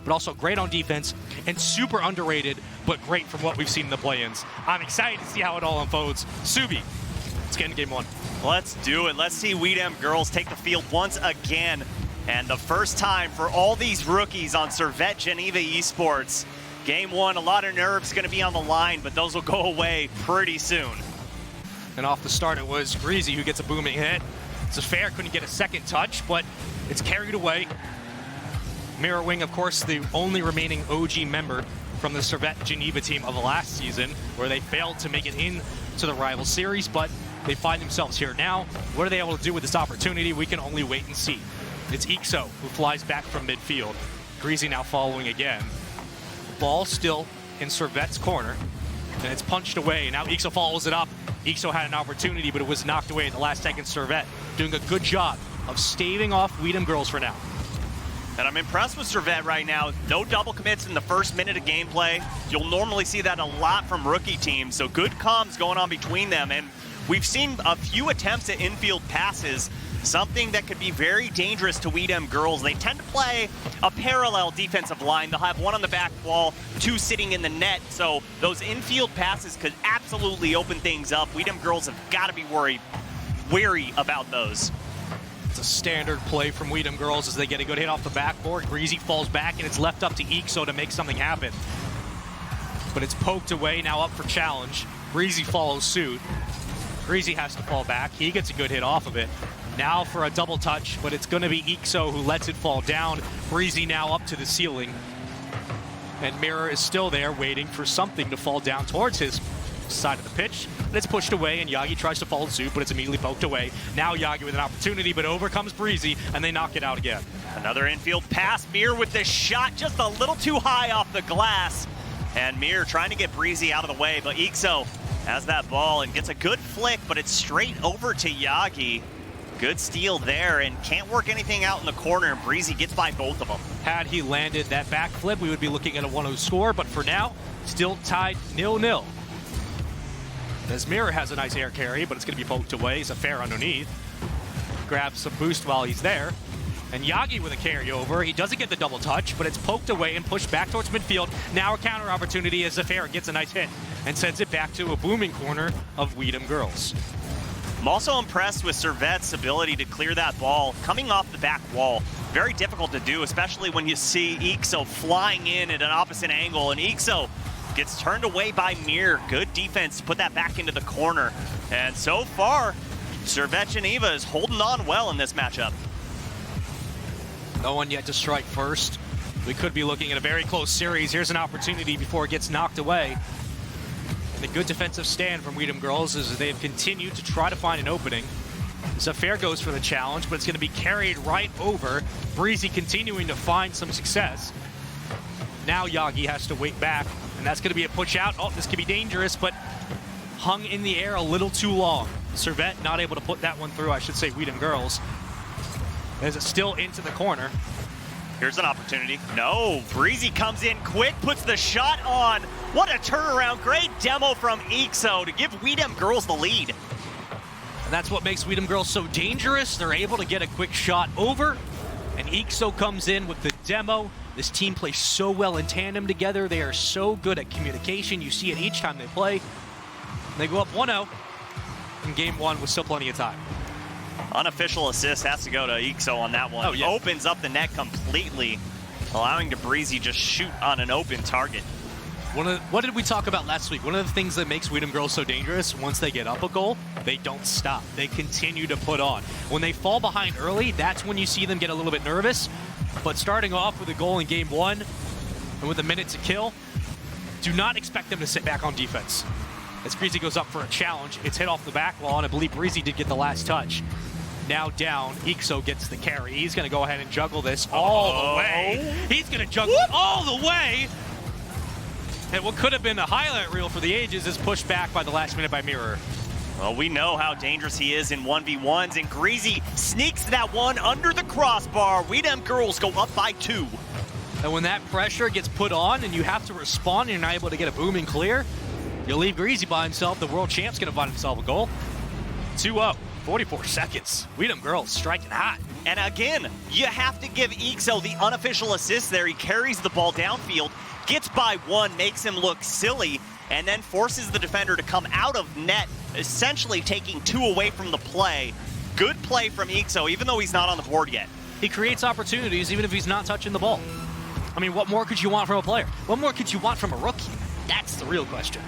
but also great on defense and super underrated, but great from what we've seen in the play-ins. I'm excited to see how it all unfolds. Subi, let's get into game one. Let's do it. Let's see Dem Girlz take the field once again. And the first time for all these rookies on Servette Geneva Esports. Game one, a lot of nerves going to be on the line, but those will go away pretty soon. And off the start, it was Greasy who gets a booming hit. Fair couldn't get a second touch, but it's carried away. Mirror Wing, of course, the only remaining OG member from the Servette Geneva team of the last season, where they failed to make it into the rival series, but they find themselves here now. What are they able to do with this opportunity? We can only wait and see. It's Ixo who flies back from midfield. Greasy now following again. The ball still in Servette's corner, and it's punched away. Now Ixo follows it up. Ixo had an opportunity, but it was knocked away at the last second. Servette doing a good job of staving off Dem Girlz for now. And I'm impressed with Servette right now. No double commits in the first minute of gameplay. You'll normally see that a lot from rookie teams, so good comms going on between them. And we've seen a few attempts at infield passes, something that could be very dangerous to Dem Girlz. They tend to play a parallel defensive line. They'll have one on the back wall, two sitting in the net, so those infield passes could absolutely open things up. Dem Girlz have got to be wary about those. It's a standard play from Dem Girlz as they get a good hit off the backboard. Greasy falls back, and it's left up to Ixo to make something happen. But it's poked away, now up for challenge. Greasy follows suit. Greasy has to fall back. He gets a good hit off of it. Now for a double touch, but it's going to be Ixo who lets it fall down. Breezy now up to the ceiling. And Mirror is still there waiting for something to fall down towards his side of the pitch. But it's pushed away, and Yagi tries to follow suit, but it's immediately poked away. Now Yagi with an opportunity, but over comes Breezy, and they knock it out again. Another infield pass. Mir with this shot just a little too high off the glass. And Mir trying to get Breezy out of the way, but Ixo has that ball and gets a good flick, but it's straight over to Yagi. Good steal there, and can't work anything out in the corner, and Breezy gets by both of them. Had he landed that backflip, we would be looking at a 1-0 score, but for now, still tied 0-0. As Mirror has a nice air carry, but it's going to be poked away. Fair underneath. Grabs some boost while he's there. And Yagi with a carryover. He doesn't get the double touch, but it's poked away and pushed back towards midfield. Now a counter opportunity as Fair gets a nice hit and sends it back to a booming corner of Dem Girlz. I'm also impressed with Servette's ability to clear that ball coming off the back wall. Very difficult to do, especially when you see Ixo flying in at an opposite angle, and Ixo gets turned away by Mir. Good defense to put that back into the corner. And so far, Servette Geneva is holding on well in this matchup. No one yet to strike first. We could be looking at a very close series. Here's an opportunity before it gets knocked away. And a good defensive stand from Dem Girlz as they have continued to try to find an opening. Fair goes for the challenge, but it's going to be carried right over. Breezy continuing to find some success. Now Yagi has to wait back, and that's going to be a push out. Oh, this could be dangerous, but hung in the air a little too long. Servette not able to put that one through, I should say Dem Girlz. As it's still into the corner. Here's an opportunity. No, Breezy comes in quick, puts the shot on. What a turnaround. Great demo from Ixo to give Dem Girlz the lead. And that's what makes Dem Girlz so dangerous. They're able to get a quick shot over, and Ixo comes in with the demo. This team plays so well in tandem together. They are so good at communication. You see it each time they play. They go up 1-0 in game one with still plenty of time. Unofficial assist has to go to Ixo on that one. Oh, yeah. Opens up the net completely, allowing Breezy just shoot on an open target. What did we talk about last week? One of the things that makes Dem Girlz so dangerous, once they get up a goal, they don't stop. They continue to put on. When they fall behind early, that's when you see them get a little bit nervous. But starting off with a goal in game one, and with a minute to kill, do not expect them to sit back on defense. As Breezy goes up for a challenge, it's hit off the back wall, and I believe Breezy did get the last touch. Now down, Ixo gets the carry. He's going to go ahead and juggle this all the way. He's going to juggle it all the way. And what could have been a highlight reel for the ages is pushed back by the last minute by Mirror. Well, we know how dangerous he is in 1v1s, and Greasy sneaks that one under the crossbar. Dem Girlz go up by 2. And when that pressure gets put on and you have to respond and you're not able to get a booming clear, you leave Greasy by himself. The world champ's going to find himself a goal. 2-0. 44 seconds. Dem Girlz striking hot. And again, you have to give Ixo the unofficial assist there. He carries the ball downfield, gets by one, makes him look silly, and then forces the defender to come out of net, essentially taking 2 away from the play. Good play from Ixo, even though he's not on the board yet. He creates opportunities even if he's not touching the ball. I mean, what more could you want from a player? What more could you want from a rookie? That's the real question.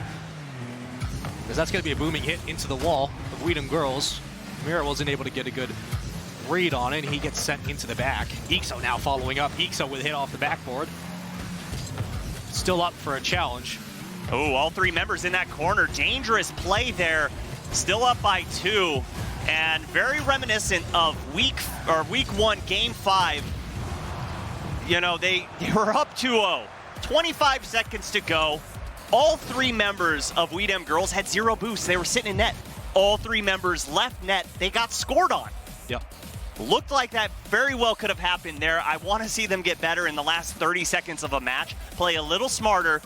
Because that's going to be a booming hit into the wall of Dem Girlz. Mira wasn't able to get a good read on it. He gets sent into the back. Ixo now following up. Ixo with a hit off the backboard. Still up for a challenge. Oh, all 3 members in that corner. Dangerous play there. Still up by 2. And very reminiscent of week 1, game 5. You know, they were up 2-0. 25 seconds to go. All 3 members of Dem Girlz had 0 boosts. They were sitting in net. All 3 members left net. They got scored on. Yep. Looked like that very well could have happened there. I want to see them get better in the last 30 seconds of a match. Play a little smarter.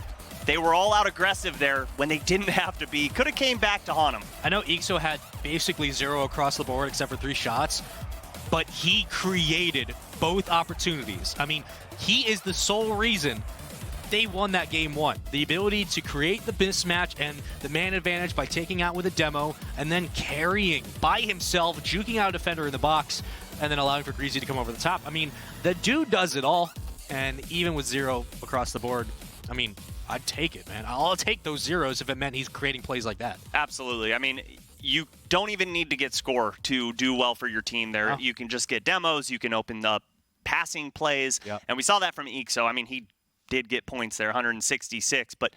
They were all out aggressive there when they didn't have to be. Could have came back to haunt them. I know Ixo had basically 0 across the board except for 3 shots, but he created both opportunities. I mean, he is the sole reason they won that game 1. The ability to create the mismatch and the man advantage by taking out with a demo and then carrying by himself, juking out a defender in the box, and then allowing for Greasy to come over the top. I mean, the dude does it all, and even with 0 across the board, I mean, I'd take it, man. I'll take those zeros if it meant he's creating plays like that. Absolutely. I mean, you don't even need to get score to do well for your team there. No. You can just get demos. You can open up passing plays. Yep. And we saw that from Ixo. I mean, he did get points there, 166. But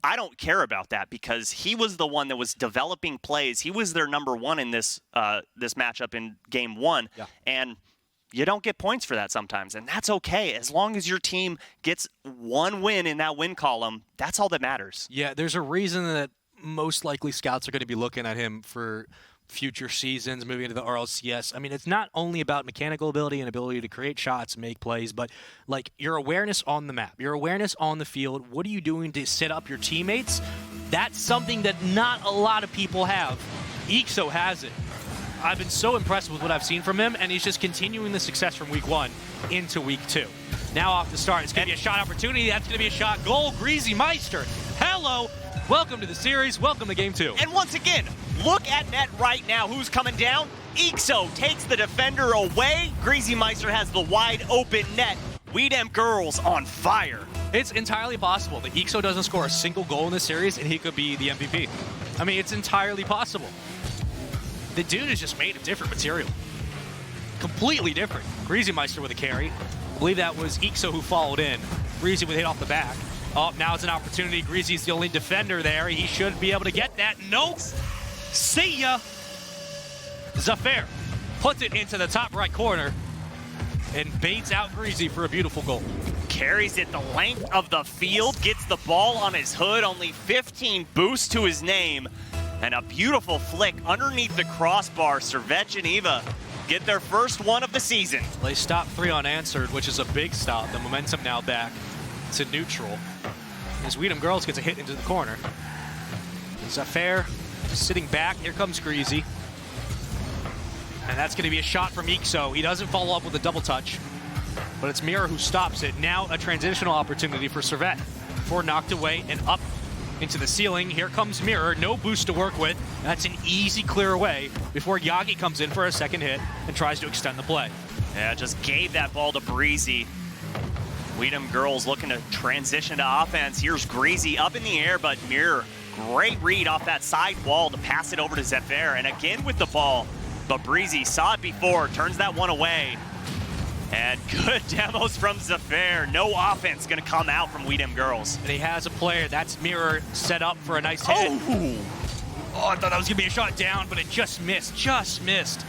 I don't care about that because he was the one that was developing plays. He was their number 1 in this this matchup in game 1. Yeah. And you don't get points for that sometimes, and that's okay. As long as your team gets 1 win in that win column, that's all that matters. Yeah, there's a reason that most likely scouts are going to be looking at him for future seasons, moving into the RLCS. I mean, it's not only about mechanical ability and ability to create shots, make plays, but like your awareness on the map, your awareness on the field. What are you doing to set up your teammates? That's something that not a lot of people have. Ixo has it. I've been so impressed with what I've seen from him, and he's just continuing the success from week 1 into week 2. Now off the start, it's going to be a shot opportunity. That's going to be a shot goal. Greasy Meister, hello. Welcome to the series. Welcome to game 2. And once again, look at net right now. Who's coming down? Ixo takes the defender away. Greasy Meister has the wide open net. Dem Girlz on fire. It's entirely possible that Ixo doesn't score a single goal in this series, and he could be the MVP. I mean, it's entirely possible. The dude is just made of different material. Completely different. Greasy Meister with a carry. I believe that was Ixo who followed in. Greasy with a hit off the back. Oh, now it's an opportunity. Greasy's the only defender there. He should be able to get that. Nope. See ya. Zafair puts it into the top right corner and baits out Greasy for a beautiful goal. Carries it the length of the field, gets the ball on his hood, only 15 boosts to his name. And a beautiful flick underneath the crossbar. Servette Geneva get their first one of the season. They stop 3 unanswered, which is a big stop. The momentum now back to neutral. As Dem Girlz gets a hit into the corner. Zafair sitting back. Here comes Greasy. And that's going to be a shot from Ixo. He doesn't follow up with a double touch, but it's Mirror who stops it. Now a transitional opportunity for Servette. 4 knocked away and up into the ceiling. Here comes Mirror, no boost to work with. That's an easy clear away before Yagi comes in for a second hit and tries to extend the play. Yeah, just gave that ball to Breezy. Dem Girlz looking to transition to offense. Here's Greasy up in the air, but Mirror, great read off that side wall to pass it over to Zafair. And again with the ball, but Breezy saw it before, turns that one away. And good demos from Zafair. No offense going to come out from Dem Girlz. And he has a player. That's Mirror set up for a nice hit. Oh, I thought that was going to be a shot down, but it just missed. Just missed.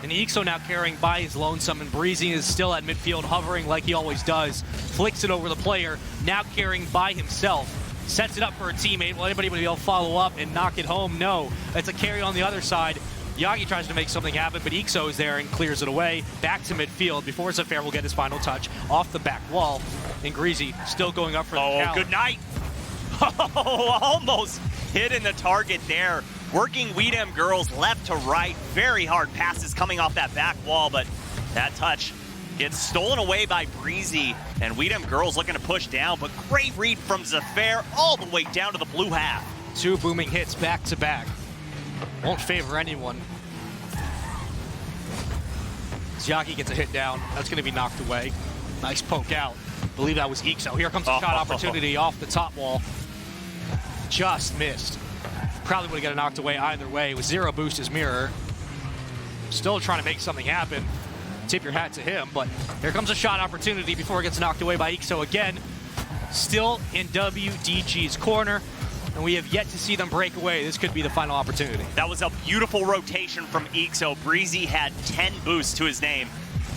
And Ixo now carrying by his lonesome, and Breezy is still at midfield, hovering like he always does. Flicks it over the player, now carrying by himself. Sets it up for a teammate. Will anybody be able to follow up and knock it home? No. It's a carry on the other side. Yagi tries to make something happen, but Ixo is there and clears it away. Back to midfield before Zafair will get his final touch off the back wall. And Greasy still going up for the count. Oh, good night. Oh, almost hitting the target there. Working Dem Girlz left to right. Very hard passes coming off that back wall, but That touch gets stolen away by Breezy, and Dem Girlz looking to push down, but great read from Zafair all the way down to the blue half. 2 booming hits back to back. Won't favor anyone. Zyagi gets a hit down. That's going to be knocked away. Nice poke out. Believe that was Ixo. Here comes a shot opportunity off the top wall. Just missed. Probably would have got it knocked away either way. It was 0 boost as Mirror. Still trying to make something happen. Tip your hat to him, but here comes a shot opportunity before it gets knocked away by Ixo again. Still in WDG's corner, and we have yet to see them break away. This could be the final opportunity. That was a beautiful rotation from Ixo. Breezy had 10 boosts to his name,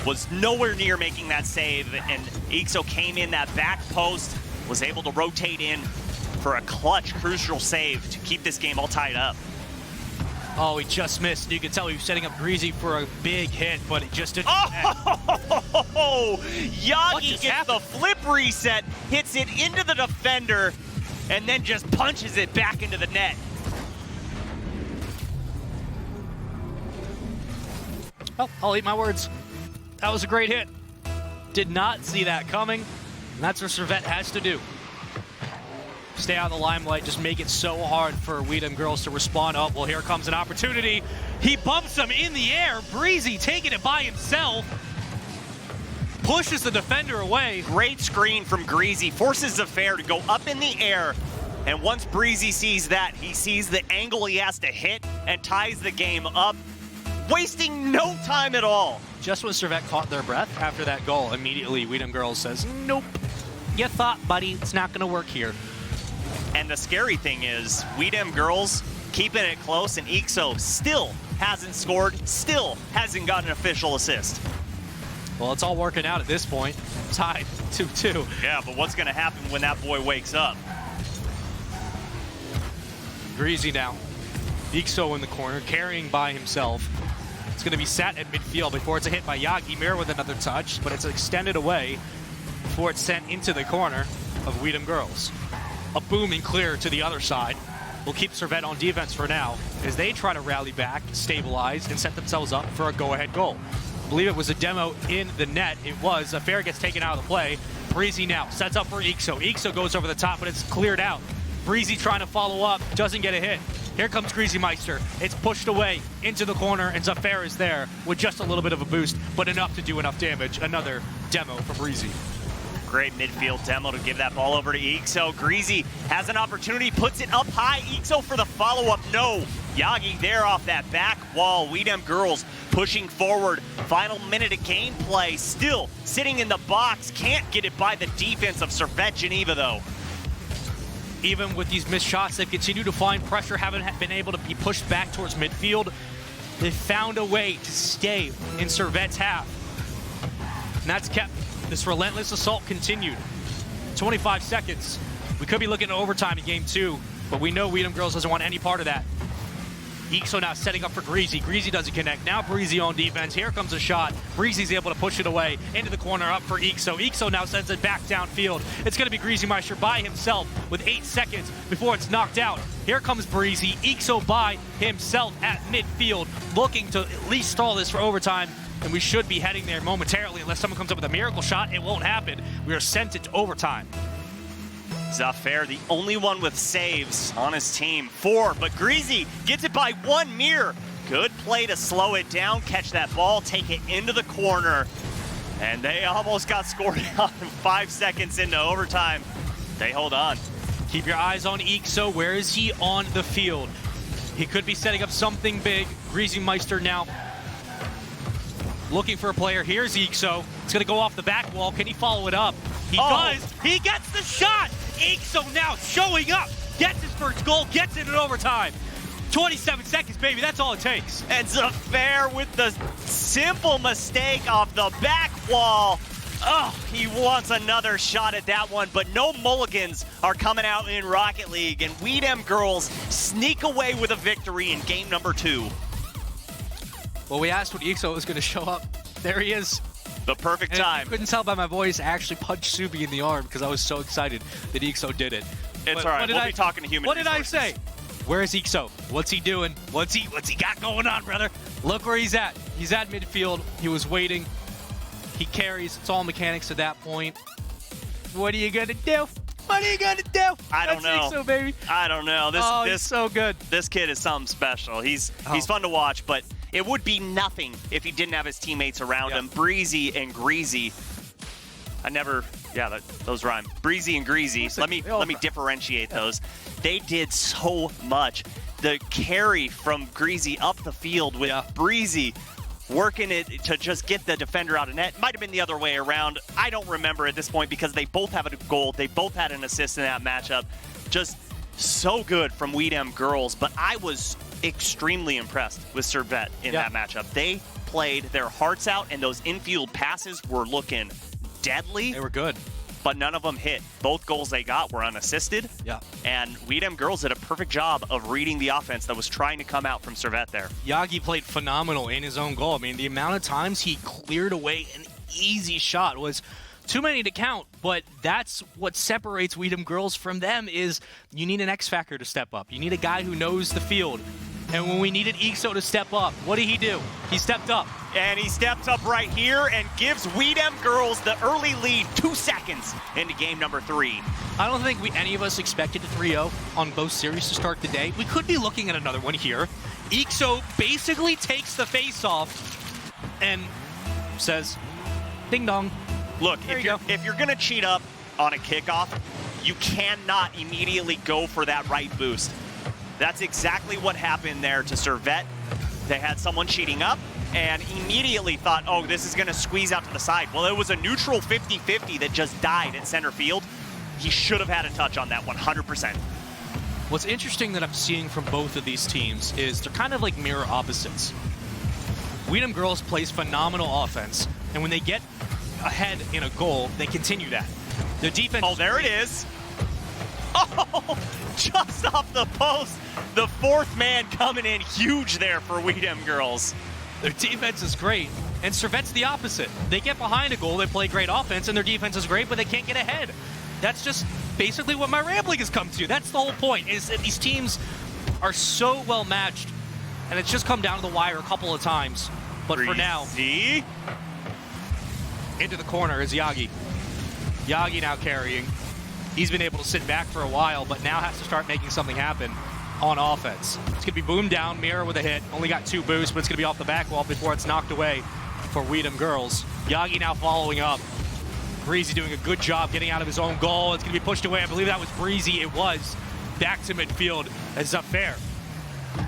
was nowhere near making that save, and Ixo came in that back post, was able to rotate in for a clutch, crucial save to keep this game all tied up. Oh, he just missed. You can tell he was setting up Greasy for a big hit, but it just didn't. Oh, Yagi gets the flip reset, hits it into the defender, and then just punches it back into the net. Oh, I'll eat my words. That was a great hit. Did not see that coming, and that's what Servette has to do. Stay out of the limelight, just make it so hard for Dem Girlz to respond. Oh, well, here comes an opportunity. He bumps him in the air. Breezy taking it by himself. Pushes the defender away. Great screen from Greasy, forces Zafair to go up in the air. And once Breezy sees that, he sees the angle he has to hit and ties the game up, wasting no time at all. Just when Servette caught their breath after that goal, immediately Dem Girlz says, nope. You thought, buddy, it's not going to work here. And the scary thing is, Dem Girlz keeping it close, and Ixo still hasn't scored, still hasn't got an official assist. Well, it's all working out at this point. Tied 2-2. Yeah, but what's going to happen when that boy wakes up? Greasy now. Ixo in the corner, carrying by himself. It's going to be sat at midfield before it's a hit by Yagi. Mirror with another touch, but it's extended away before it's sent into the corner of Dem Girlz. A booming clear to the other side will keep Servette on defense for now as they try to rally back, stabilize, and set themselves up for a go-ahead goal. I believe it was a demo in the net. It was. Affair gets taken out of the play. Breezy now sets up for Ixo. Ixo goes over the top, but it's cleared out. Breezy trying to follow up, doesn't get a hit. Here comes Greasy Meister. It's pushed away into the corner, and Zafair is there with just a little bit of a boost, but enough to do enough damage. Another demo from Breezy. Great midfield demo to give that ball over to Ixo. Greasy has an opportunity, puts it up high. Ixo for the follow-up. No. Yagi there off that back wall. Dem Girlz pushing forward. Final minute of gameplay. Still sitting in the box. Can't get it by the defense of Servette Geneva, though. Even with these missed shots, they've continued to find pressure, haven't been able to be pushed back towards midfield. They've found a way to stay in Servette's half. And that's kept this relentless assault continued. 25 seconds. We could be looking at overtime in game 2, but we know Dem Girlz doesn't want any part of that. Ixo now setting up for Greasy. Greasy doesn't connect. Now Breezy on defense. Here comes a shot. Breezy's able to push it away into the corner up for Ixo. Ixo now sends it back downfield. It's going to be Greasy Meister by himself with 8 seconds before it's knocked out. Here comes Breezy. Ixo by himself at midfield, looking to at least stall this for overtime. And we should be heading there momentarily unless someone comes up with a miracle shot. It won't happen. We are sent into overtime. Zafair, the only one with saves on his team. 4, but Greasy gets it by 1 mirror. Good play to slow it down, catch that ball, take it into the corner. And they almost got scored out 5 seconds into overtime. They hold on. Keep your eyes on Ixo. Where is he on the field? He could be setting up something big. Greasy Meister now looking for a player. Here's Ixo. It's going to go off the back wall. Can he follow it up? He does. He gets the shot. Ixo now showing up. Gets his first goal. Gets it in overtime. 27 seconds, baby. That's all it takes. And Zafair with the simple mistake off the back wall. Oh, he wants another shot at that one, but no mulligans are coming out in Rocket League. And Dem Girlz sneak away with a victory in game number 2. Well, we asked when Ixo was going to show up. There he is. The perfect and time. You couldn't tell by my voice, I actually punched Subi in the arm because I was so excited that Ixo did it. It's all right. We'll be talking to human resources. What did I say? Where is Ixo? What's he doing? What's he got going on, brother? Look where he's at. He's at midfield. He was waiting. He carries. It's all mechanics at that point. What are you going to do? What are you going to do? I don't know. So, baby. I don't know. He's so good. This kid is something special. He's fun to watch, but it would be nothing if he didn't have his teammates around him. Breezy and Greasy. Those rhyme. Breezy and Greasy. Let me differentiate those. They did so much. The carry from Greasy up the field with Breezy working it to just get the defender out of net. Might have been the other way around. I don't remember at this point because they both have a goal. They both had an assist in that matchup. Just so good from Dem Girlz. But I was extremely impressed with Servette in that matchup. They played their hearts out, and those infield passes were looking deadly. They were good. But none of them hit. Both goals they got were unassisted. Yeah. And Dem Girlz did a perfect job of reading the offense that was trying to come out from Servette there. Yagi played phenomenal in his own goal. I mean, the amount of times he cleared away an easy shot was too many to count, but that's what separates Dem Girlz from them is you need an X factor to step up. You need a guy who knows the field. And when we needed Ixo to step up, what did he do? He stepped up. And he steps up right here and gives Dem Girlz the early lead 2 seconds into game number 3. I don't think any of us expected a 3-0 on both series to start the day. We could be looking at another one here. Ixo basically takes the face-off and says, ding dong. Look, if you're going to cheat up on a kickoff, you cannot immediately go for that right boost. That's exactly what happened there to Servette. They had someone cheating up and immediately thought, oh, this is going to squeeze out to the side. Well, it was a neutral 50-50 that just died at center field. He should have had a touch on that 100%. What's interesting that I'm seeing from both of these teams is they're kind of like mirror opposites. Dem Girlz plays phenomenal offense, and when they get ahead in a goal, they continue that. Their defense... Oh, there it is. Oh, just off the post. The fourth man coming in huge there for Dem Girlz. Their defense is great, and Servette's the opposite. They get behind a goal, they play great offense, and their defense is great, but they can't get ahead. That's just basically what my rambling has come to. That's the whole point, is that these teams are so well matched, and it's just come down to the wire a couple of times. But for now, into the corner is Yagi. Yagi now carrying. He's been able to sit back for a while, but now has to start making something happen on offense. It's going to be boomed down, Mirror with a hit. Only got 2 boosts, but it's going to be off the back wall before it's knocked away for Dem Girlz. Yagi now following up. Breezy doing a good job getting out of his own goal. It's going to be pushed away. I believe that was Breezy. It was. Back to midfield as Zafair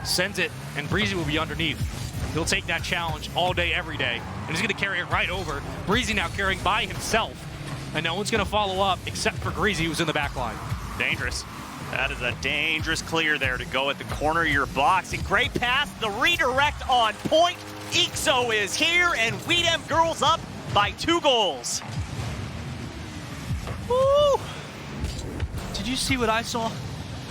sends it, and Breezy will be underneath. He'll take that challenge all day, every day, and he's going to carry it right over. Breezy now carrying by himself. And no one's going to follow up except for Greasy, who's in the back line. Dangerous. That is a dangerous clear there to go at the corner of your box. And great pass, the redirect on point. Ixo is here, and Dem Girlz up by 2 goals. Woo! Did you see what I saw?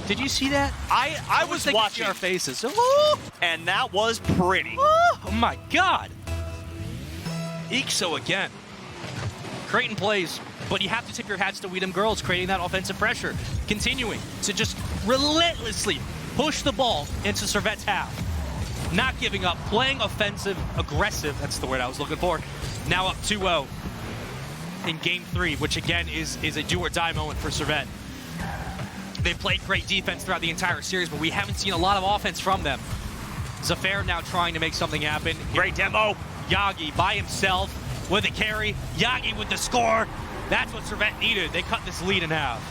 Did you see that? I was watching our faces. Woo! And that was pretty. Woo! Oh my God! Ixo again. Creighton plays, but you have to tip your hats to Dem Girlz creating that offensive pressure, continuing to just relentlessly push the ball into Servette's half. Not giving up, playing offensive, aggressive, that's the word I was looking for. Now up 2-0 in game 3, which again is a do-or-die moment for Servette. They've played great defense throughout the entire series, but we haven't seen a lot of offense from them. Zafair now trying to make something happen. Great demo. Yagi by himself. With the carry, Yagi with the score. That's what Servette needed. They cut this lead in half.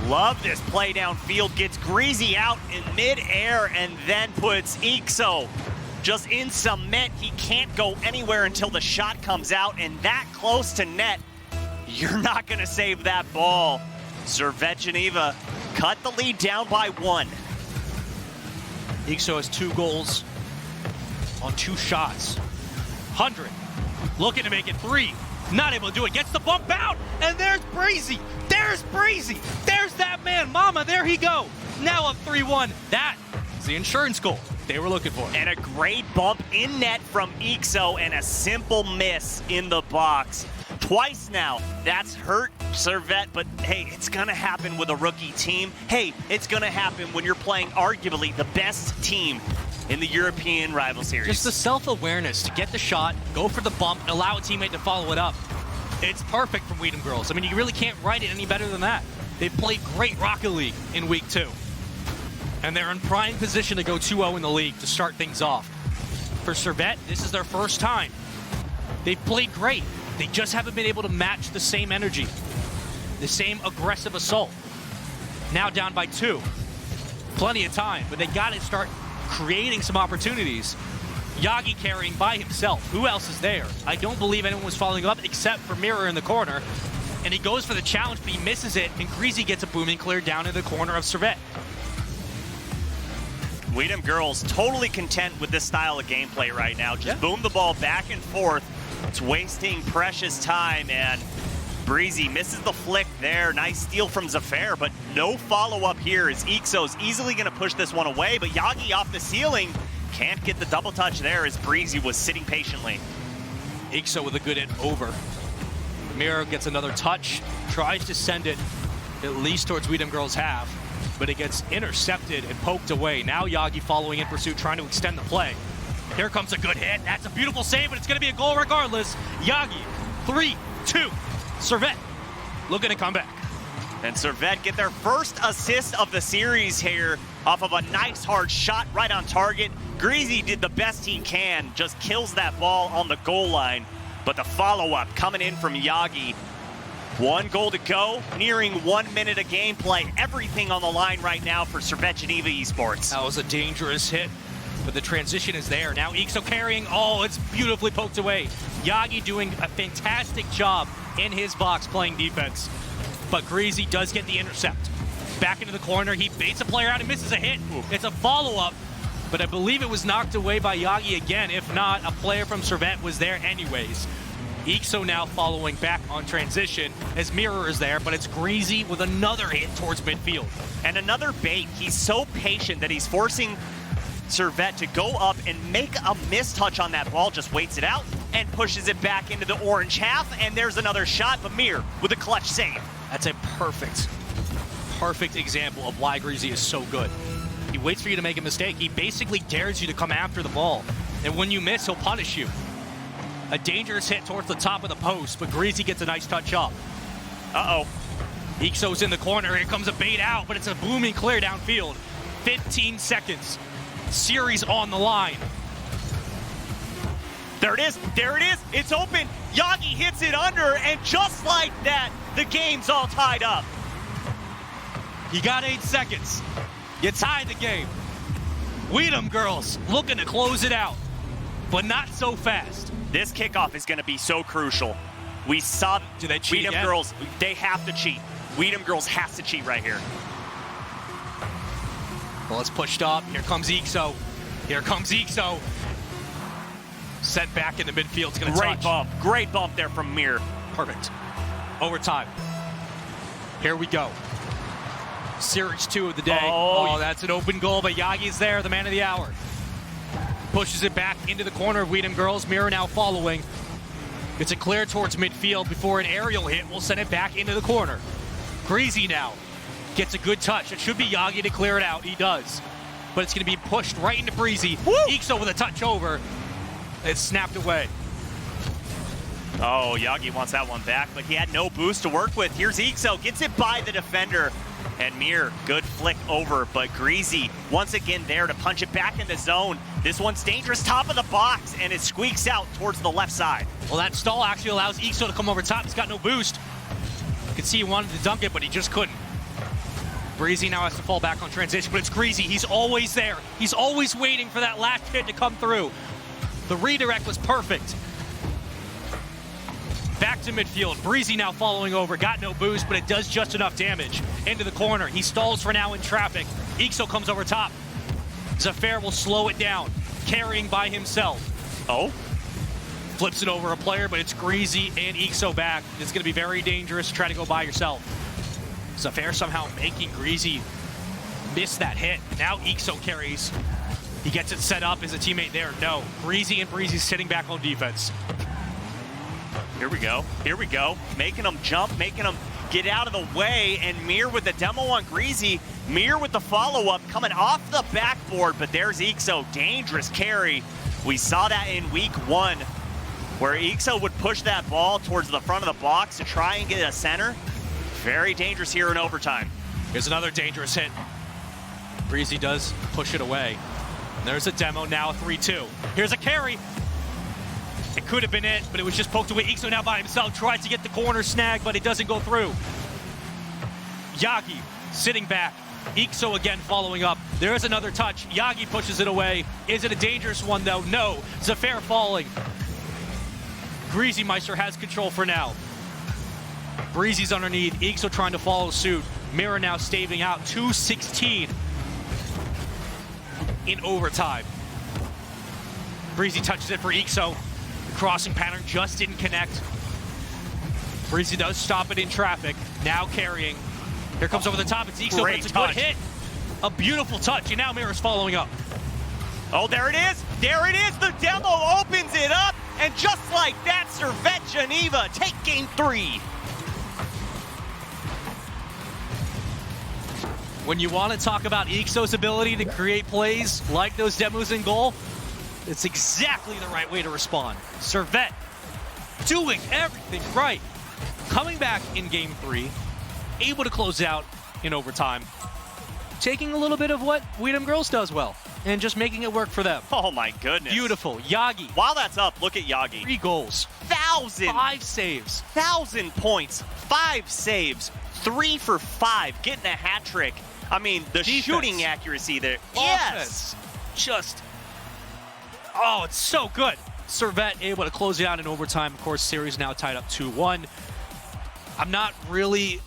Love this play downfield. Gets Greasy out in midair and then puts Ixo just in cement. He can't go anywhere until the shot comes out, and that close to net, you're not going to save that ball. Servette Geneva cut the lead down by 1. Ixo has 2 goals on 2 shots. 100. Looking to make it 3. Not able to do it. Gets the bump out. And there's Breezy. There's Breezy. There's that man. Mama, there he go. Now up 3-1. That is the insurance goal they were looking for. And a great bump in net from Ixo and a simple miss in the box. Twice now. That's hurt Servette, but hey, it's going to happen with a rookie team. Hey, it's going to happen when you're playing arguably the best team in the European rival series. Just the self-awareness to get the shot, go for the bump, and allow a teammate to follow it up. It's perfect from Dem Girlz. I mean, you really can't write it any better than that. They played great Rocket League in week 2. And they're in prime position to go 2-0 in the league to start things off. For Servette, this is their first time. They've played great. They just haven't been able to match the same energy, the same aggressive assault. Now down by 2. Plenty of time, but they got to start creating some opportunities. Yagi carrying by himself. Who else is there? I don't believe anyone was following up except for Mirror in the corner. And he goes for the challenge, but he misses it, and Greasy gets a booming clear down in the corner of Servette. Dem Girlz totally content with this style of gameplay right now. Just boom the ball back and forth. It's wasting precious time, and Breezy misses the flick there. Nice steal from Zafair, but no follow-up here as Ixo's easily going to push this one away, but Yagi off the ceiling can't get the double touch there as Breezy was sitting patiently. Ixo with a good hit over. Mirror gets another touch, tries to send it at least towards Dem Girlz half, but it gets intercepted and poked away. Now Yagi following in pursuit, trying to extend the play. Here comes a good hit. That's a beautiful save, but it's going to be a goal regardless. Yagi, 3-2. Servette looking to come back. And Servette get their first assist of the series here off of a nice hard shot right on target. Greasy did the best he can, just kills that ball on the goal line. But the follow-up coming in from Yagi. 1 goal to go, nearing 1 minute of gameplay. Everything on the line right now for Servette Geneva Esports. That was a dangerous hit, but the transition is there. Now Ixo carrying, oh, it's beautifully poked away. Yagi doing a fantastic job in his box playing defense. But Greasy does get the intercept. Back into the corner, he baits a player out and misses a hit. It's a follow-up, but I believe it was knocked away by Yagi again. If not, a player from Servette was there anyways. Ixo now following back on transition as Mirror is there, but it's Greasy with another hit towards midfield. And another bait. He's so patient that he's forcing Servette to go up and make a mistouch on that ball, just waits it out and pushes it back into the orange half, and there's another shot, but Mir with a clutch save. That's a perfect example of why Greasy is so good. He waits for you to make a mistake. He basically dares you to come after the ball, and when you miss, he'll punish you. A dangerous hit towards the top of the post, but Greasy gets a nice touch up. Uh-oh. Ixo's in the corner. Here comes a bait out, but it's a booming clear downfield. 15 seconds. Series on the line. There it is. There it is. It's open. Yagi hits it under, and just like that, the game's all tied up. You got 8 seconds. You tied the game. Dem Girlz looking to close it out, but not so fast. This kickoff is going to be so crucial. We saw Do they cheat Dem again? Girlz, they have to cheat. Dem Girlz has to cheat right here. Well, it's pushed up. Here comes Ixo. Here comes Ixo. Sent back in the midfield. It's going to touch. Great bump there from Mir. Perfect. Overtime. Here we go. Series 2 of the day. Oh, that's an open goal, but Yagi's there, the man of the hour. Pushes it back into the corner of Dem Girlz. Mirror now following. It's a clear towards midfield before an aerial hit will send it back into the corner. Greasy now gets a good touch. It should be Yagi to clear it out. He does. But it's going to be pushed right into Breezy. Ixo with a touch over. It's snapped away. Oh, Yagi wants that one back, but he had no boost to work with. Here's Ixo, gets it by the defender. And Mir, good flick over, but Greasy once again there to punch it back in the zone. This one's dangerous, top of the box, and it squeaks out towards the left side. Well, that stall actually allows Ixo to come over top. He's got no boost. You can see he wanted to dunk it, but he just couldn't. Breezy now has to fall back on transition, but it's Greasy. He's always there. He's always waiting for that last hit to come through. The redirect was perfect. Back to midfield. Breezy now following over. Got no boost, but it does just enough damage. Into the corner. He stalls for now in traffic. Ixo comes over top. Zafair will slow it down. Carrying by himself. Oh? Flips it over a player, but it's Greasy and Ixo back. It's going to be very dangerous to try to go by yourself. Zafair somehow making Greasy miss that hit. Now Ixo carries. He gets it set up. Is a teammate there? No. Greasy and Breezy sitting back on defense. Here we go. Here we go. Making them jump, making them get out of the way, and Mir with the demo on Greasy. Mir with the follow-up coming off the backboard, but there's Ixo. Dangerous carry. We saw that in week 1. where Ixo would push that ball towards the front of the box to try and get a center. Very dangerous here in overtime. Here's another dangerous hit. Breezy does push it away. There's a demo, now a 3-2. Here's a carry. It could have been it, but it was just poked away. Ixo now by himself, tries to get the corner snag, but it doesn't go through. Yagi sitting back. Ixo again following up. There is another touch. Yagi pushes it away. Is it a dangerous one, though? No. Zafair falling. Greasy Meister has control for now. Breezy's underneath. Ixo trying to follow suit. Mirror now staving out. 2:16 in overtime. Breezy touches it for Ixo. The crossing pattern just didn't connect. Breezy does stop it in traffic. Now carrying. Here comes over the top. It's Ixo, but it's a good hit. A beautiful touch, and now Mirror's following up. Oh, there it is. There it is. The demo opens it up, and just like that, Servette Geneva take game 3. When you want to talk about Ixo's ability to create plays like those demos in goal, it's exactly the right way to respond. Servette doing everything right. Coming back in game 3, able to close out in overtime. Taking a little bit of what Dem Girlz does well and just making it work for them. Oh my goodness. Beautiful. Yagi. While that's up, look at Yagi. 3 goals. 5 saves. 1,000 points. 5 saves. 3 for 5. Getting a hat trick. I mean, the Defense. Shooting accuracy there. Offense. Yes. Just, oh, it's so good. Servette able to close it out in overtime. Of course, series now tied up 2-1. I'm not really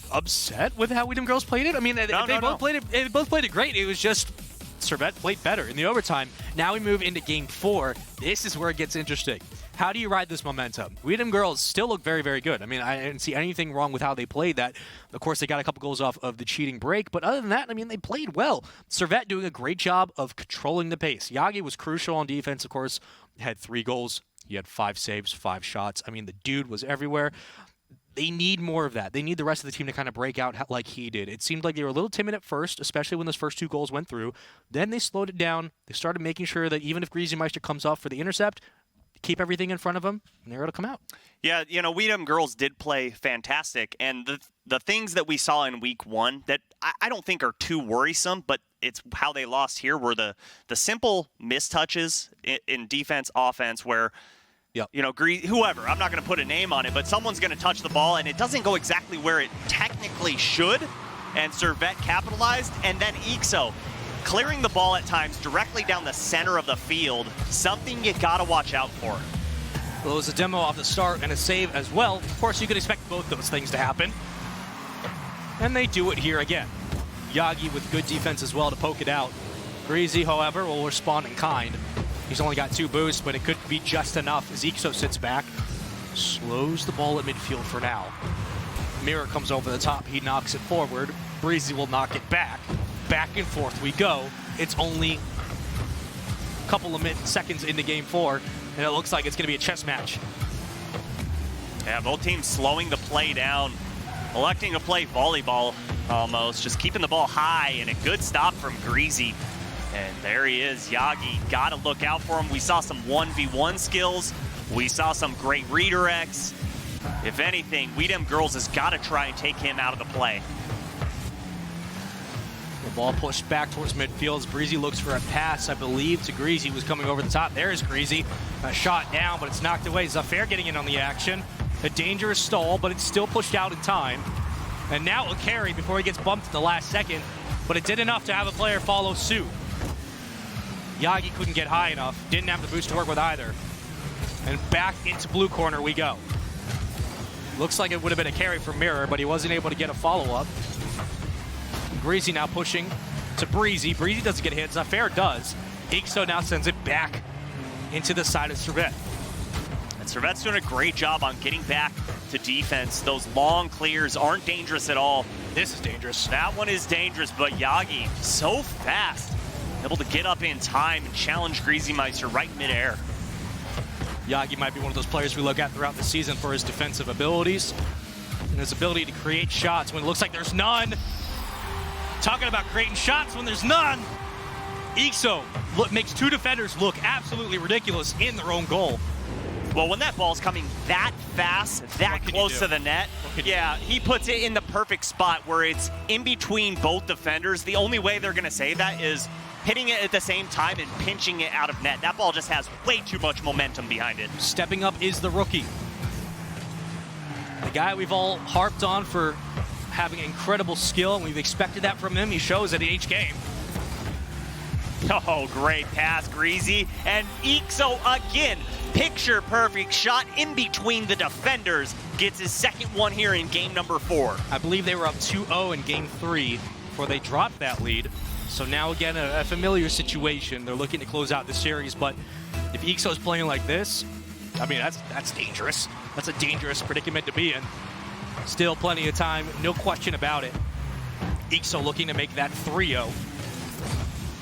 upset with how Dem Girlz played it. I mean, they both played it great. It was just Servette played better in the overtime. Now we move into game 4. This is where it gets interesting. How do you ride this momentum? Dem Girlz still look very, very good. I mean, I didn't see anything wrong with how they played that. Of course, they got a couple goals off of the cheating break, but other than that, I mean, they played well. Servette doing a great job of controlling the pace. Yagi was crucial on defense, of course. Had 3 goals. He had 5 saves, 5 shots. I mean, the dude was everywhere. They need more of that. They need the rest of the team to kind of break out like he did. It seemed like they were a little timid at first, especially when those first 2 goals went through. Then they slowed it down. They started making sure that even if Greasy Meister comes off for the intercept, keep everything in front of them, and they're able to come out. Yeah, you know, Dem Girlz did play fantastic, and the things that we saw in week 1 that I don't think are too worrisome, but it's how they lost here were the simple mistouches in defense, offense, where you know, whoever, I'm not going to put a name on it, but someone's going to touch the ball, and it doesn't go exactly where it technically should, and Servette capitalized, and then Ixo clearing the ball at times directly down the center of the field, something you got to watch out for. Well, it was a demo off the start and a save as well. Of course, you could expect both those things to happen, and they do it here again. Yagi with good defense as well to poke it out. Greasy, however, will respond in kind. He's only got 2 boosts, but it could be just enough as Ixo sits back. Slows the ball at midfield for now. Mirror comes over the top. He knocks it forward. Breezy will knock it back. Back and forth we go. It's only a couple of seconds into game 4, and it looks like it's going to be a chess match. Yeah, both teams slowing the play down, electing to play volleyball almost, just keeping the ball high, and a good stop from Greasy. And there he is, Yagi. Got to look out for him. We saw some 1v1 skills. We saw some great redirects. If anything, Dem Girlz has got to try and take him out of the play. The ball pushed back towards midfield as Breezy looks for a pass, I believe, to Greasy, who's coming over the top. There's Greasy. A shot down, but it's knocked away. Zafair getting in on the action. A dangerous stall, but it's still pushed out in time. And now a carry before he gets bumped in the last second, but it did enough to have a player follow suit. Yagi couldn't get high enough, didn't have the boost to work with either. And back into blue corner we go. Looks like it would have been a carry from Mirror, but he wasn't able to get a follow-up. Greasy now pushing to Breezy. Breezy doesn't get hit, Zafair does. Ixo now sends it back into the side of Servette. And Servette's doing a great job on getting back to defense. Those long clears aren't dangerous at all. This is dangerous. That one is dangerous, but Yagi, so fast. Able to get up in time and challenge Greasy Meister right midair. Yagi might be one of those players we look at throughout the season for his defensive abilities and his ability to create shots when it looks like there's none. Talking about creating shots when there's none. Ixo makes 2 defenders look absolutely ridiculous in their own goal. Well, when that ball's coming that fast, that close to the net, yeah, he puts it in the perfect spot where it's in between both defenders. The only way they're going to say that is hitting it at the same time and pinching it out of net. That ball just has way too much momentum behind it. Stepping up is the rookie. The guy we've all harped on for having incredible skill, and we've expected that from him. He shows at each game. Oh, great pass, Greasy. And Ixo again, picture perfect shot in between the defenders. Gets his second one here in game number 4. I believe they were up 2-0 in game 3 before they dropped that lead. So now again, a familiar situation. They're looking to close out the series, but if Ixo's playing like this, I mean, that's dangerous. That's a dangerous predicament to be in. Still plenty of time, no question about it. Ixo looking to make that 3-0.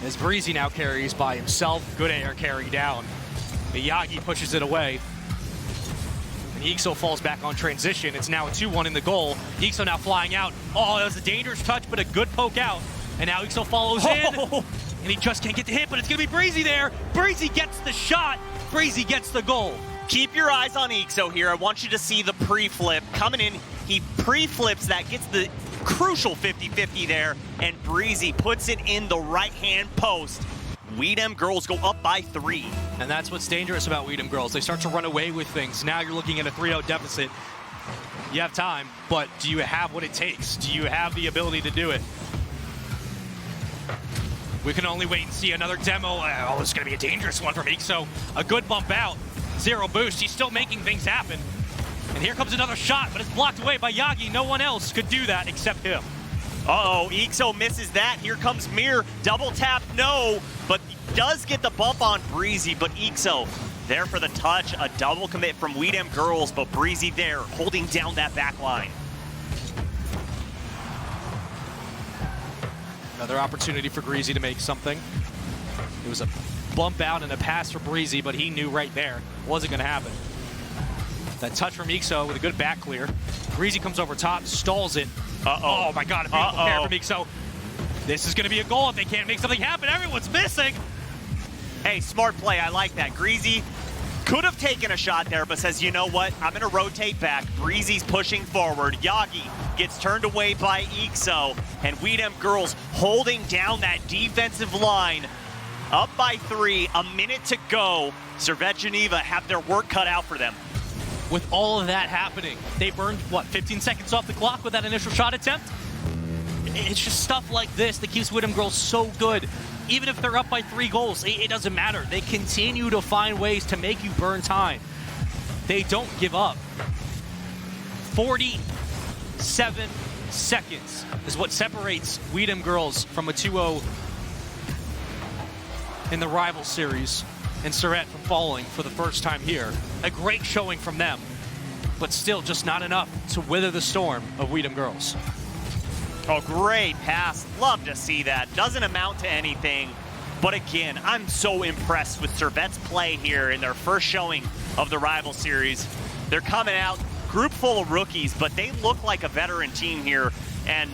As Breezy now carries by himself, good air carry down. Miyagi pushes it away. And Ixo falls back on transition. It's now a 2-1 in the goal. Ixo now flying out. Oh, that was a dangerous touch, but a good poke out. And now Ixo follows in. And he just can't get the hit, but it's going to be Breezy there. Breezy gets the shot. Breezy gets the goal. Keep your eyes on Ixo here. I want you to see the pre-flip. Coming in, he pre-flips that, gets the crucial 50-50 there, and Breezy puts it in the right-hand post. Dem Girlz go up by 3. And that's what's dangerous about Dem Girlz. They start to run away with things. Now you're looking at a 3-0 deficit. You have time, but do you have what it takes? Do you have the ability to do it? We can only wait and see another demo. Oh, this is going to be a dangerous one from Ixo. A good bump out. 0 boost. He's still making things happen. And here comes another shot, but it's blocked away by Yagi. No one else could do that except him. Uh-oh, Ixo misses that. Here comes Mir. Double tap, no. But he does get the bump on Breezy, but Ixo there for the touch. A double commit from Dem Girlz, but Breezy there holding down that back line. Another opportunity for Breezy to make something. It was a bump out and a pass for Breezy, but he knew right there it wasn't going to happen. That touch from Ixo with a good back clear. Breezy comes over top, stalls it. Oh my God, a beautiful pair from Ixo. This is going to be a goal if they can't make something happen. Everyone's missing. Hey, smart play. I like that. Greasy could have taken a shot there, but says, you know what? I'm going to rotate back. Breezy's pushing forward. Yagi gets turned away by Ixo, and Dem Girlz holding down that defensive line. Up by 3, a minute to go. Servette Geneva have their work cut out for them. With all of that happening, they burned, what, 15 seconds off the clock with that initial shot attempt? It's just stuff like this that keeps Dem Girlz so good. Even if they're up by 3 goals, it doesn't matter. They continue to find ways to make you burn time. They don't give up. 47 seconds is what separates Dem Girlz from a 2-0 in the rival series, and Servette from falling for the first time here. A great showing from them, but still just not enough to wither the storm of Dem Girlz. Oh, great pass. Love to see that. Doesn't amount to anything. But again, I'm so impressed with Servette's play here in their first showing of the rival series. They're coming out, group full of rookies, but they look like a veteran team here, and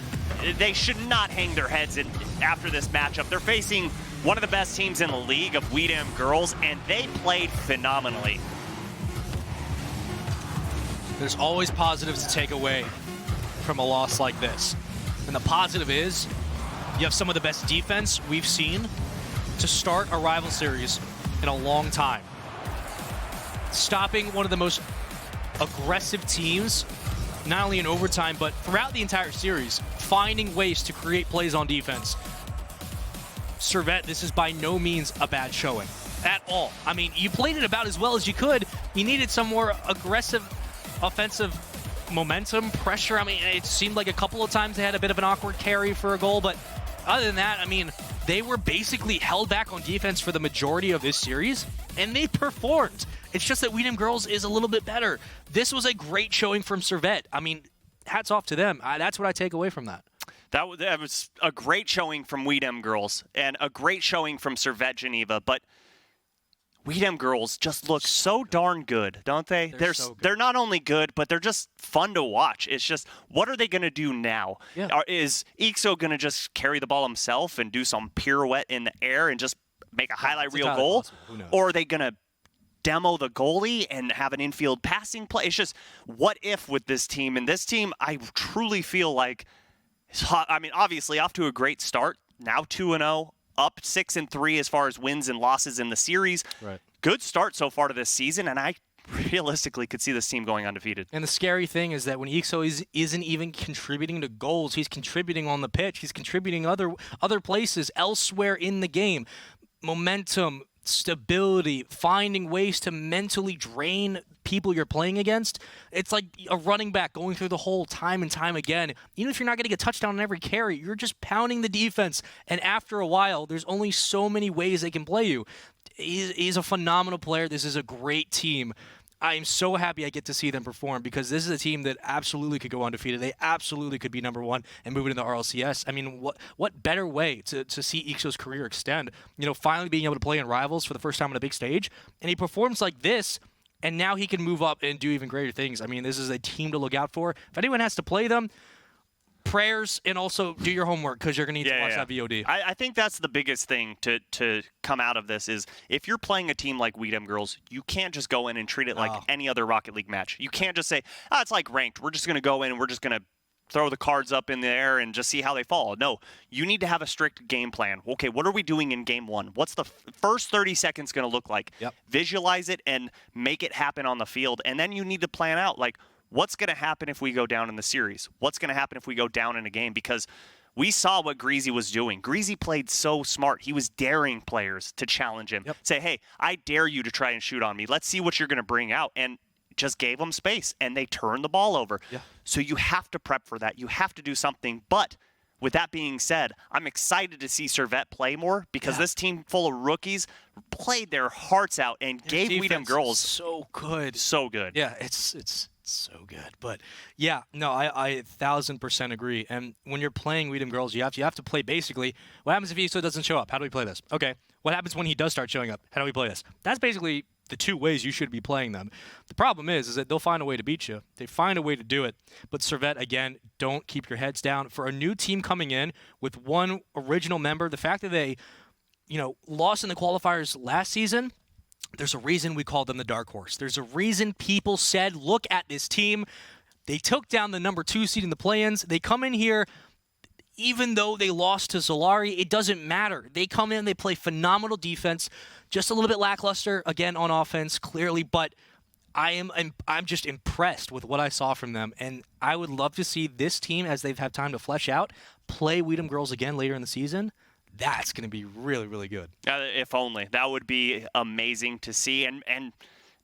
they should not hang their heads after this matchup. They're facing one of the best teams in the league of Dem Girlz, and they played phenomenally. There's always positives to take away from a loss like this. And the positive is you have some of the best defense we've seen to start a rival series in a long time. Stopping one of the most aggressive teams, not only in overtime, but throughout the entire series, finding ways to create plays on defense. Servette, this is by no means a bad showing at all. I mean, you played it about as well as you could. You needed some more aggressive offensive momentum, pressure. I mean, it seemed like a couple of times they had a bit of an awkward carry for a goal, but other than that, I mean, they were basically held back on defense for the majority of this series, and they performed. It's just that Dem Girlz is a little bit better. This was a great showing from Servette. I mean, hats off to them. That's what I take away from that. That was a great showing from Dem Girlz and a great showing from Servette Geneva, but Dem Girlz just look so darn good, don't they? They're so good. They're not only good, but they're just fun to watch. It's just, what are they going to do now? Yeah. Is Ixo going to just carry the ball himself and do some pirouette in the air and just make a highlight reel goal? Or are they going to demo the goalie and have an infield passing play. It's just, what if with this team? And this team, I truly feel like, I mean, obviously off to a great start. Now 2-0, up 6-3 as far as wins and losses in the series. Right. Good start so far to this season, and I realistically could see this team going undefeated. And the scary thing is that when Ixo isn't even contributing to goals, he's contributing on the pitch. He's contributing other places elsewhere in the game. Momentum, stability, finding ways to mentally drain people you're playing against. It's like a running back going through the hole time and time again. Even if you're not getting a touchdown on every carry, you're just pounding the defense. And after a while, there's only so many ways they can play you. He's a phenomenal player. This is a great team. I am so happy I get to see them perform because this is a team that absolutely could go undefeated. They absolutely could be number one and move it into the RLCS. I mean, what better way to see Ixo's career extend? You know, finally being able to play in Rivals for the first time on a big stage, and he performs like this, and now he can move up and do even greater things. I mean, this is a team to look out for. If anyone has to play them, prayers, and also do your homework because you're going to need to watch that VOD. I think that's the biggest thing to come out of this is if you're playing a team like Dem Girlz, you can't just go in and treat it like any other Rocket League match. You can't just say, it's like ranked. We're just going to go in and we're just going to throw the cards up in the air and just see how they fall. No, you need to have a strict game plan. Okay, what are we doing in game one? What's the first 30 seconds going to look like? Yep. Visualize it and make it happen on the field. And then you need to plan out, like, what's going to happen if we go down in the series? What's going to happen if we go down in a game? Because we saw what Greasy was doing. Greasy played so smart. He was daring players to challenge him. Yep. Say, hey, I dare you to try and shoot on me. Let's see what you're going to bring out. And just gave them space, and they turned the ball over. Yeah. So you have to prep for that. You have to do something. But with that being said, I'm excited to see Servette play more because this team full of rookies played their hearts out and gave Dem Girlz so good. So good. Yeah, it's so good. But yeah, no, I 1000% agree. And when you're playing Dem Girlz, you have to play basically what happens if Ixo doesn't show up? How do we play this? Okay. What happens when he does start showing up? How do we play this? That's basically the two ways you should be playing them. The problem is that they'll find a way to beat you. They find a way to do it. But Servette, again, don't keep your heads down. For a new team coming in with one original member, the fact that they, lost in the qualifiers last season, there's a reason we called them the dark horse. There's a reason people said, look at this team. They took down the number 2 seed in the play-ins. They come in here, even though they lost to Solari, it doesn't matter. They come in, they play phenomenal defense, just a little bit lackluster, again, on offense, clearly, but I'm just impressed with what I saw from them, and I would love to see this team, as they've had time to flesh out, play Dem Girlz again later in the season. That's going to be really, really good. If only. That would be amazing to see, and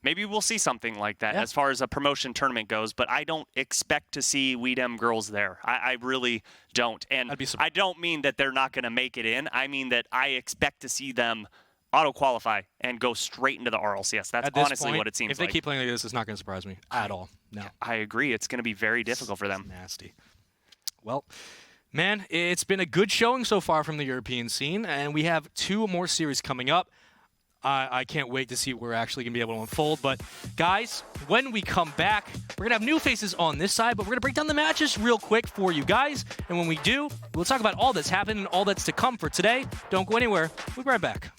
maybe we'll see something like that as far as a promotion tournament goes, but I don't expect to see Dem Girlz there. I really don't. And I don't mean that they're not going to make it in. I mean that I expect to see them auto-qualify and go straight into the RLCS. That's honestly what it seems like. If they keep playing like this, it's not going to surprise me at all. No. I agree. It's going to be very difficult for them. It's nasty. Well, man, it's been a good showing so far from the European scene, and we have 2 more series coming up. I can't wait to see what we're actually going to be able to unfold. But, guys, when we come back, we're going to have new faces on this side, but we're going to break down the matches real quick for you guys. And when we do, we'll talk about all that's happened and all that's to come for today. Don't go anywhere. We'll be right back.